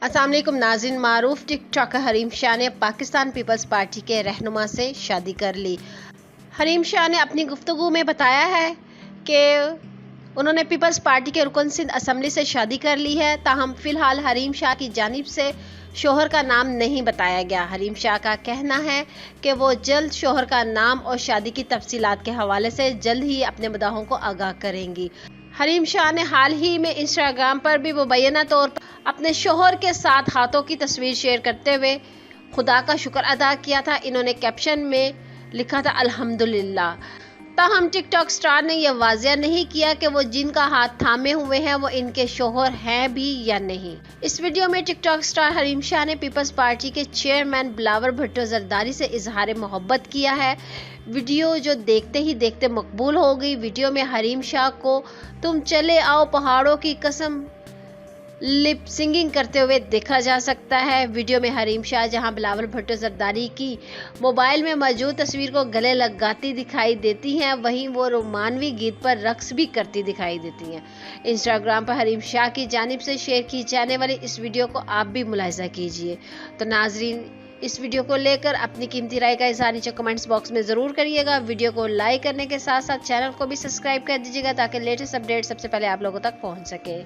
अस्सलाम वालेकुम नाज़रीन। मारूफ टिकटॉकर हरीम शाह ने पाकिस्तान पीपल्स पार्टी के रहनुमा से शादी कर ली। हरीम शाह ने अपनी गुफ्तगू में बताया है कि उन्होंने पीपल्स पार्टी के रुकन सिंध असम्बली से शादी कर ली है। ताहम फिलहाल हरीम शाह की जानिब से शोहर का नाम नहीं बताया गया। हरीम शाह का कहना है कि वो जल्द शोहर का नाम और शादी की तफसीलात के हवाले से जल्द ही अपने मदाहों को आगाह करेंगी। हरीम शाह ने हाल ही में इंस्टाग्राम पर भी मुबैना तौर पर अपने शोहर के साथ हाथों की तस्वीर शेयर करते हुए खुदा का शुक्र अदा किया था। इन्होंने कैप्शन में लिखा था अल्हम्दुलिल्लाह। ताहम टिकटॉक स्टार ने यह वाज़िया नहीं किया कि वो जिनका हाथ थामे हुए हैं वो इनके शोहर हैं भी या नहीं। इस वीडियो में टिकटॉक स्टार हरीम शाह ने पीपल्स पार्टी के चेयरमैन बिलावल भुट्टो जरदारी से इजहार मोहब्बत किया है। वीडियो जो देखते ही देखते मकबूल हो गई। वीडियो में हरीम शाह को तुम चले आओ पहाड़ों की कसम लिप सिंगिंग करते हुए देखा जा सकता है। वीडियो में हरीम शाह जहां बिलावल भुट्टो जरदारी की मोबाइल में मौजूद तस्वीर को गले लगाती दिखाई देती हैं, वहीं वो रोमानवी गीत पर रक्स भी करती दिखाई देती हैं। इंस्टाग्राम पर हरीम शाह की जानिब से शेयर की जाने वाली इस वीडियो को आप भी मुलाहिजा कीजिए। तो नाजरीन, इस वीडियो को लेकर अपनी कीमती राय का इज़हार नीचे कमेंट्स बॉक्स में ज़रूर करिएगा। वीडियो को लाइक करने के साथ साथ चैनल को भी सब्सक्राइब कर दीजिएगा ताकि लेटेस्ट अपडेट सबसे पहले आप लोगों तक पहुंच सके।